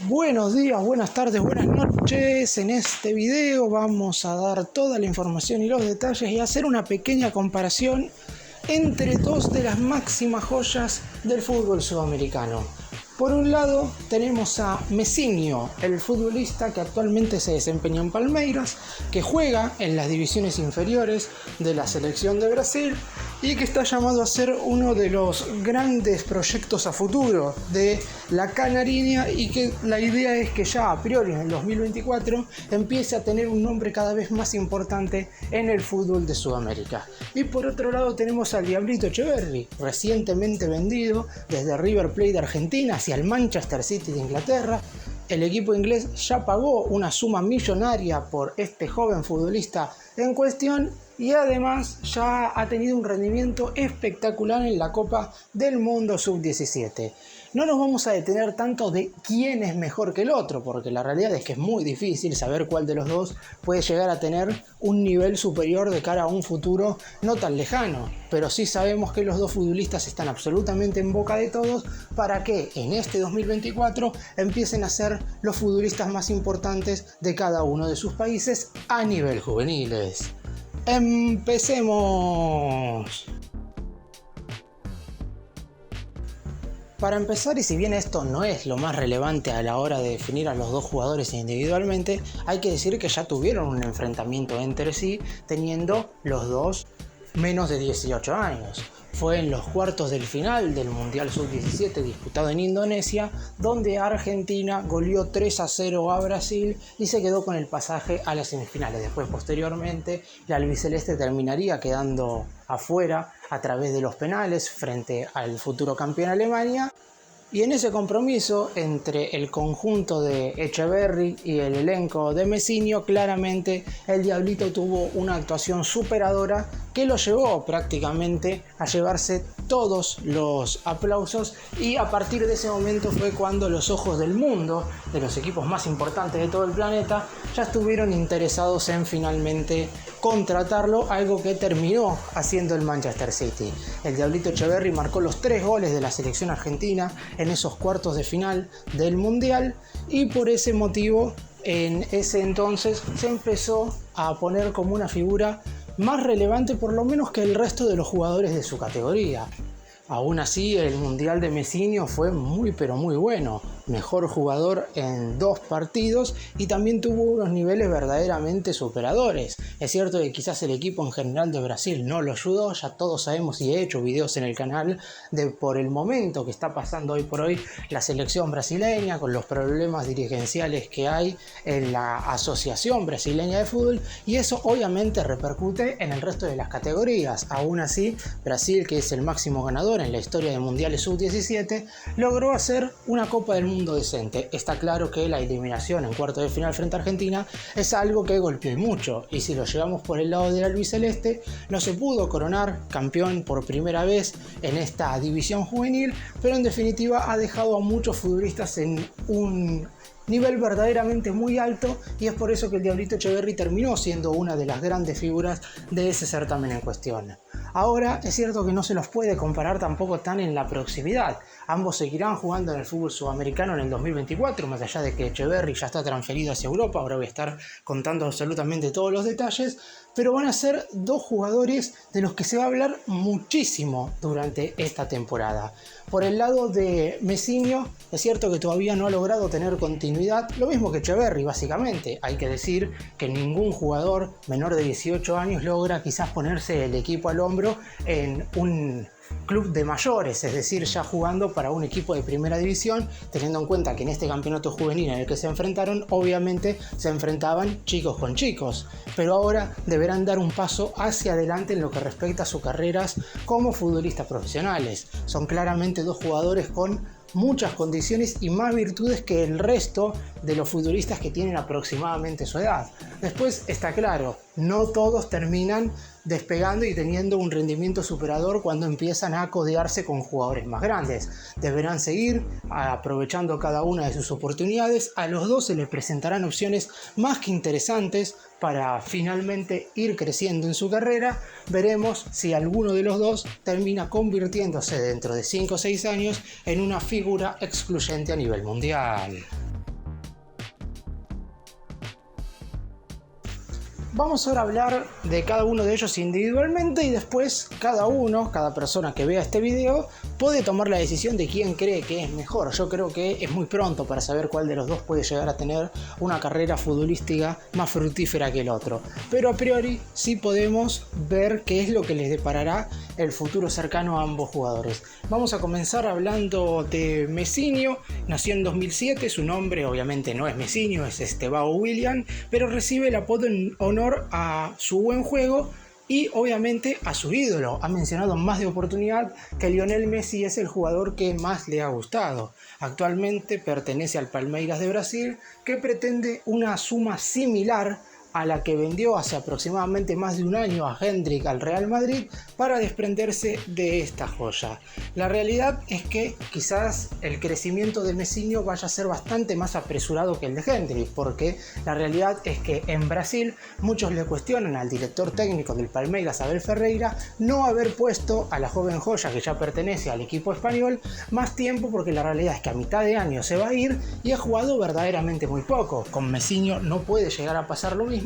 Buenos días, buenas tardes, buenas noches. En este video vamos a dar toda la información y los detalles y hacer una pequeña comparación entre dos de las máximas joyas del fútbol sudamericano. Por un lado tenemos a Messinho, el futbolista que actualmente se desempeña en Palmeiras, que juega en las divisiones inferiores de la selección de Brasil y que está llamado a ser uno de los grandes proyectos a futuro de la Canariña, y que la idea es que ya a priori en el 2024 empiece a tener un nombre cada vez más importante en el fútbol de Sudamérica. Y por otro lado tenemos al Diablito Etcheverry, recientemente vendido desde River Plate de Argentina hacia el Manchester City de Inglaterra. El equipo inglés ya pagó una suma millonaria por este joven futbolista en cuestión y además ya ha tenido un rendimiento espectacular en la Copa del Mundo Sub-17. No nos vamos a detener tanto de quién es mejor que el otro, porque la realidad es que es muy difícil saber cuál de los dos puede llegar a tener un nivel superior de cara a un futuro no tan lejano. Pero sí sabemos que los dos futbolistas están absolutamente en boca de todos para que en este 2024 empiecen a ser los futbolistas más importantes de cada uno de sus países a nivel juveniles. ¡Empecemos! Para empezar, y si bien esto no es lo más relevante a la hora de definir a los dos jugadores individualmente, hay que decir que ya tuvieron un enfrentamiento entre sí, teniendo los dos menos de 18 años. Fue en los cuartos del final del Mundial Sub-17 disputado en Indonesia, donde Argentina goleó 3-0 a Brasil y se quedó con el pasaje a las semifinales. Después, posteriormente, la albiceleste terminaría quedando afuera a través de los penales frente al futuro campeón Alemania. Y en ese compromiso entre el conjunto de Etcheverry y el elenco de Messinho, claramente el Diablito tuvo una actuación superadora que lo llevó prácticamente a llevarse todos los aplausos, y a partir de ese momento fue cuando los ojos del mundo, de los equipos más importantes de todo el planeta, ya estuvieron interesados en finalmente contratarlo, algo que terminó haciendo el Manchester City. El Diablito Etcheverry marcó los 3 goles de la selección argentina en esos cuartos de final del Mundial, y por ese motivo en ese entonces se empezó a poner como una figura más relevante por lo menos que el resto de los jugadores de su categoría. Aún así, el Mundial de Messinho fue muy pero muy bueno. Mejor jugador en 2 partidos y también tuvo unos niveles verdaderamente superadores. Es cierto que quizás el equipo en general de Brasil no lo ayudó, ya todos sabemos, y he hecho videos en el canal de por el momento que está pasando hoy por hoy la selección brasileña, con los problemas dirigenciales que hay en la Asociación Brasileña de Fútbol, y eso obviamente repercute en el resto de las categorías. Aún así, Brasil, que es el máximo ganador en la historia de mundiales sub-17, logró hacer una Copa del Mundo decente. Está claro que la eliminación en cuarto de final frente a Argentina es algo que golpeó y mucho, y si lo llevamos por el lado del albiceleste, no se pudo coronar campeón por primera vez en esta división juvenil, pero en definitiva ha dejado a muchos futbolistas en un nivel verdaderamente muy alto, y es por eso que el Diablito Etcheverry terminó siendo una de las grandes figuras de ese certamen en cuestión. Ahora es cierto que no se los puede comparar tampoco tan en la proximidad. Ambos seguirán jugando en el fútbol sudamericano en el 2024, más allá de que Etcheverry ya está transferido hacia Europa. Ahora voy a estar contando absolutamente todos los detalles, pero van a ser dos jugadores de los que se va a hablar muchísimo durante esta temporada. Por el lado de Messinho, es cierto que todavía no ha logrado tener continuidad, lo mismo que Etcheverry básicamente. Hay que decir que ningún jugador menor de 18 años logra quizás ponerse el equipo al hombro en un club de mayores, es decir, ya jugando para un equipo de primera división, teniendo en cuenta que en este campeonato juvenil en el que se enfrentaron, obviamente se enfrentaban chicos con chicos, pero ahora deberán dar un paso hacia adelante en lo que respecta a sus carreras como futbolistas profesionales. Son claramente dos jugadores con muchas condiciones y más virtudes que el resto de los futbolistas que tienen aproximadamente su edad. Después está claro, no todos terminan despegando y teniendo un rendimiento superador cuando empiezan a codearse con jugadores más grandes. Deberán seguir aprovechando cada una de sus oportunidades. A los dos se les presentarán opciones más que interesantes para finalmente ir creciendo en su carrera. Veremos si alguno de los dos termina convirtiéndose dentro de 5 o 6 años en una figura excluyente a nivel mundial. Vamos ahora a hablar de cada uno de ellos individualmente y después cada persona que vea este video puede tomar la decisión de quién cree que es mejor. Yo creo que es muy pronto para saber cuál de los dos puede llegar a tener una carrera futbolística más fructífera que el otro. Pero a priori sí podemos ver qué es lo que les deparará el futuro cercano a ambos jugadores. Vamos a comenzar hablando de Messinho. Nació en 2007, su nombre obviamente no es Messinho, es Estevão Willian, pero recibe el apodo en honor a su buen juego y obviamente a su ídolo. Ha mencionado en más de oportunidad que Lionel Messi es el jugador que más le ha gustado. Actualmente pertenece al Palmeiras de Brasil, que pretende una suma similar a la que vendió hace aproximadamente más de un año a Hendrick al Real Madrid para desprenderse de esta joya. La realidad es que quizás el crecimiento de Messinho vaya a ser bastante más apresurado que el de Hendrick, porque la realidad es que en Brasil muchos le cuestionan al director técnico del Palmeiras, Abel Ferreira, no haber puesto a la joven joya que ya pertenece al equipo español más tiempo, porque la realidad es que a mitad de año se va a ir y ha jugado verdaderamente muy poco. Con Messinho no puede llegar a pasar lo mismo,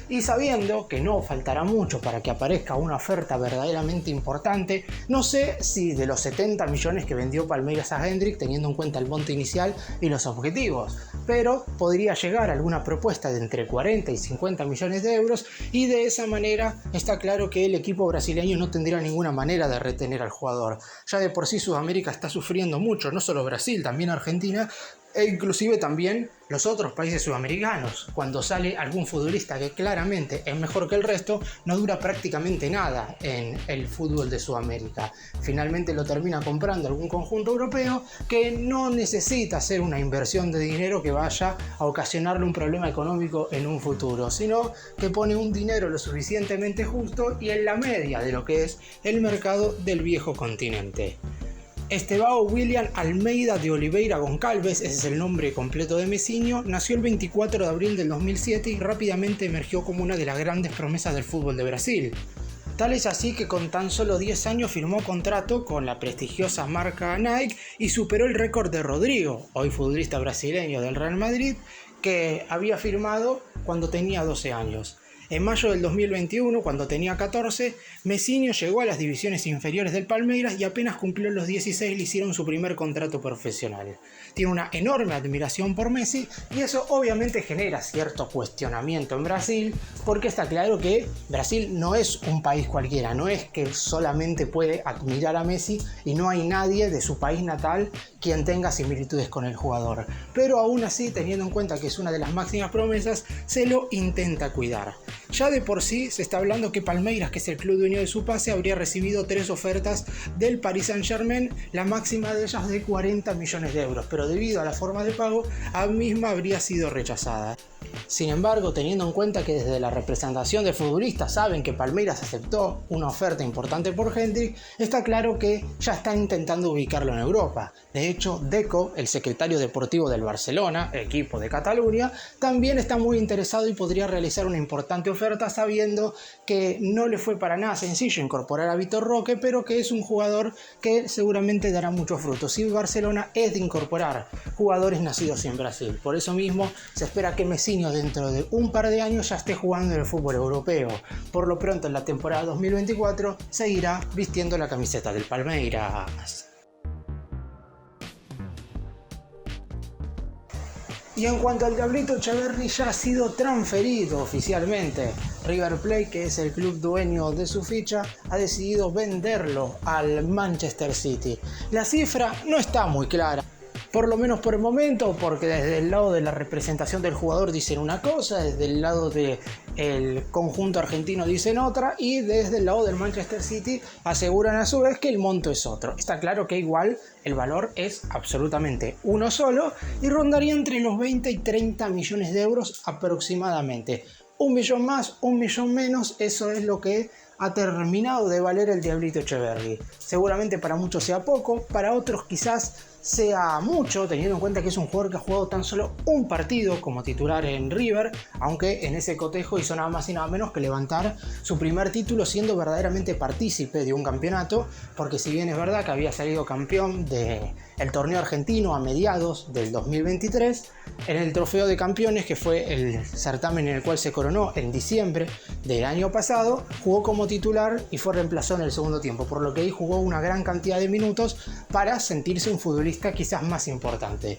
y sabiendo que no faltará mucho para que aparezca una oferta verdaderamente importante, no sé si de los 70 millones que vendió Palmeiras a Hendrick, teniendo en cuenta el monto inicial y los objetivos, pero podría llegar a alguna propuesta de entre 40 y 50 millones de euros, y de esa manera está claro que el equipo brasileño no tendría ninguna manera de retener al jugador. Ya de por sí Sudamérica está sufriendo mucho, no solo Brasil, también Argentina, e inclusive también los otros países sudamericanos. Cuando sale algún futbolista que claramente es mejor que el resto, no dura prácticamente nada en el fútbol de Sudamérica. Finalmente lo termina comprando algún conjunto europeo que no necesita hacer una inversión de dinero que vaya a ocasionarle un problema económico en un futuro, sino que pone un dinero lo suficientemente justo y en la media de lo que es el mercado del viejo continente. Estevão Willian Almeida de Oliveira Goncalves, ese es el nombre completo de Messinho, nació el 24 de abril del 2007 y rápidamente emergió como una de las grandes promesas del fútbol de Brasil. Tal es así que con tan solo 10 años firmó contrato con la prestigiosa marca Nike y superó el récord de Rodrigo, hoy futbolista brasileño del Real Madrid, que había firmado cuando tenía 12 años. En mayo del 2021, cuando tenía 14, Messinho llegó a las divisiones inferiores del Palmeiras y apenas cumplió los 16 le hicieron su primer contrato profesional. Tiene una enorme admiración por Messi y eso obviamente genera cierto cuestionamiento en Brasil, porque está claro que Brasil no es un país cualquiera, no es que solamente puede admirar a Messi y no hay nadie de su país natal quien tenga similitudes con el jugador. Pero aún así, teniendo en cuenta que es una de las máximas promesas, se lo intenta cuidar. Ya de por sí se está hablando que Palmeiras, que es el club dueño de su pase, habría recibido 3 ofertas del Paris Saint-Germain, la máxima de ellas de 40 millones de euros, pero debido a la forma de pago, a misma habría sido rechazada. Sin embargo, teniendo en cuenta que desde la representación de futbolistas saben que Palmeiras aceptó una oferta importante por Hendrick, está claro que ya están intentando ubicarlo en Europa. De hecho, Deco, el secretario deportivo del Barcelona, equipo de Cataluña, también está muy interesado y podría realizar una importante oferta, sabiendo que no le fue para nada sencillo incorporar a Vitor Roque, pero que es un jugador que seguramente dará muchos frutos. Y Barcelona es de incorporar jugadores nacidos en Brasil. Por eso mismo se espera que Messinho dentro de un par de años ya esté jugando en el fútbol europeo. Por lo pronto, en la temporada 2024 seguirá vistiendo la camiseta del Palmeiras. Y en cuanto al Diablito Echeverri, ya ha sido transferido oficialmente. River Plate, que es el club dueño de su ficha, ha decidido venderlo al Manchester City. La cifra no está muy clara, por lo menos por el momento, porque desde el lado de la representación del jugador dicen una cosa, desde el lado del conjunto argentino dicen otra, y desde el lado del Manchester City aseguran a su vez que el monto es otro. Está claro que igual el valor es absolutamente uno solo y rondaría entre los 20 y 30 millones de euros aproximadamente. Un millón más, un millón menos, eso es lo que ha terminado de valer el Diablito Echeverri. Seguramente para muchos sea poco, para otros quizás sea mucho, teniendo en cuenta que es un jugador que ha jugado tan solo un partido como titular en River, aunque en ese cotejo hizo nada más y nada menos que levantar su primer título siendo verdaderamente partícipe de un campeonato, porque si bien es verdad que había salido campeón del el torneo argentino a mediados del 2023, en el Trofeo de Campeones, que fue el certamen en el cual se coronó en diciembre del año pasado, jugó como titular y fue reemplazado en el segundo tiempo, por lo que ahí jugó una gran cantidad de minutos para sentirse un futbolista quizás más importante.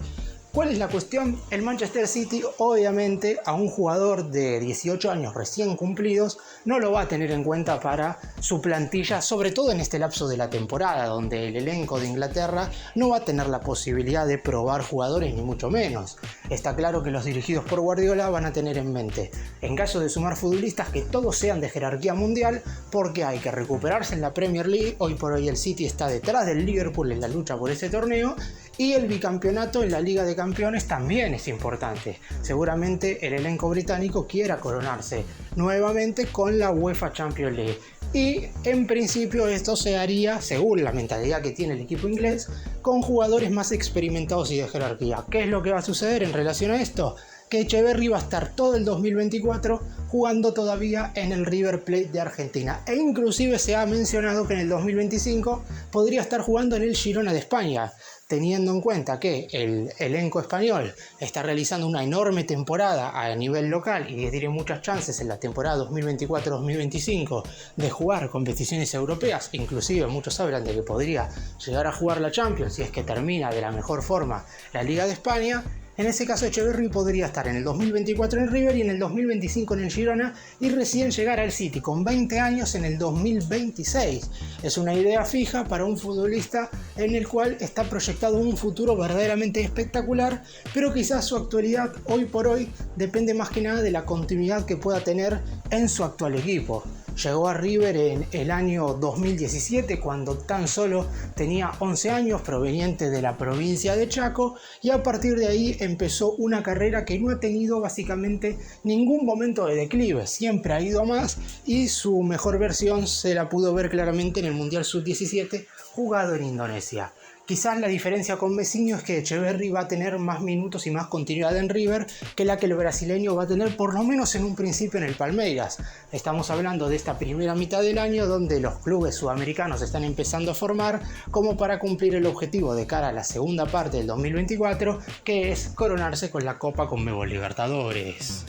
¿Cuál es la cuestión? El Manchester City, obviamente, a un jugador de 18 años recién cumplidos no lo va a tener en cuenta para su plantilla, sobre todo en este lapso de la temporada, donde el elenco de Inglaterra no va a tener la posibilidad de probar jugadores, ni mucho menos. Está claro que los dirigidos por Guardiola van a tener en mente, en caso de sumar futbolistas, que todos sean de jerarquía mundial, porque hay que recuperarse en la Premier League. Hoy por hoy el City está detrás del Liverpool en la lucha por ese torneo, y el bicampeonato en la Liga de Campeones también es importante. Seguramente el elenco británico quiera coronarse nuevamente con la UEFA Champions League. Y en principio esto se haría, según la mentalidad que tiene el equipo inglés, con jugadores más experimentados y de jerarquía. ¿Qué es lo que va a suceder en relación a esto? Que Etcheverry va a estar todo el 2024 jugando todavía en el River Plate de Argentina, e inclusive se ha mencionado que en el 2025 podría estar jugando en el Girona de España, teniendo en cuenta que el elenco español está realizando una enorme temporada a nivel local y que tiene muchas chances en la temporada 2024-2025 de jugar competiciones europeas. Inclusive muchos hablan de que podría llegar a jugar la Champions si es que termina de la mejor forma la Liga de España. En ese caso, Etcheverry podría estar en el 2024 en el River y en el 2025 en el Girona, y recién llegar al City con 20 años en el 2026. Es una idea fija para un futbolista en el cual está proyectado un futuro verdaderamente espectacular, pero quizás su actualidad hoy por hoy depende más que nada de la continuidad que pueda tener en su actual equipo. Llegó a River en el año 2017, cuando tan solo tenía 11 años, proveniente de la provincia de Chaco, y a partir de ahí empezó una carrera que no ha tenido básicamente ningún momento de declive, siempre ha ido a más, y su mejor versión se la pudo ver claramente en el Mundial Sub-17 jugado en Indonesia. Quizás la diferencia con Messinho es que Etcheverry va a tener más minutos y más continuidad en River que la que el brasileño va a tener, por lo menos en un principio, en el Palmeiras. Estamos hablando de esta primera mitad del año donde los clubes sudamericanos están empezando a formar como para cumplir el objetivo de cara a la segunda parte del 2024, que es coronarse con la Copa Conmebol Libertadores.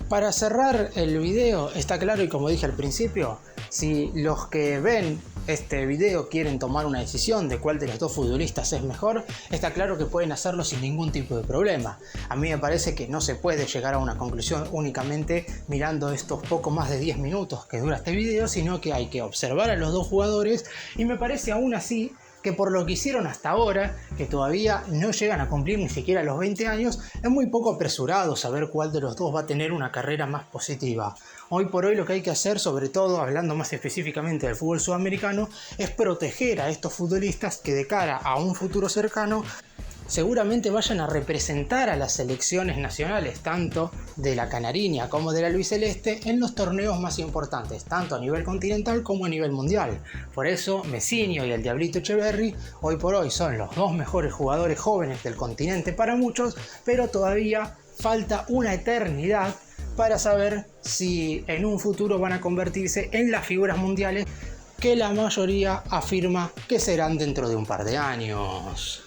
Para cerrar el video, está claro, y como dije al principio, si los que ven este video quieren tomar una decisión de cuál de los dos futbolistas es mejor, está claro que pueden hacerlo sin ningún tipo de problema. A mí me parece que no se puede llegar a una conclusión únicamente mirando estos poco más de 10 minutos que dura este video, sino que hay que observar a los dos jugadores, y me parece aún así que por lo que hicieron hasta ahora, que todavía no llegan a cumplir ni siquiera los 20 años, es muy poco apresurado saber cuál de los dos va a tener una carrera más positiva. Hoy por hoy lo que hay que hacer, sobre todo hablando más específicamente del fútbol sudamericano, es proteger a estos futbolistas que de cara a un futuro cercano seguramente vayan a representar a las selecciones nacionales, tanto de la canariña como de la albiceleste, en los torneos más importantes, tanto a nivel continental como a nivel mundial. Por eso Messinho y el Diablito Etcheverry hoy por hoy son los dos mejores jugadores jóvenes del continente para muchos, pero todavía falta una eternidad para saber si en un futuro van a convertirse en las figuras mundiales que la mayoría afirma que serán dentro de un par de años.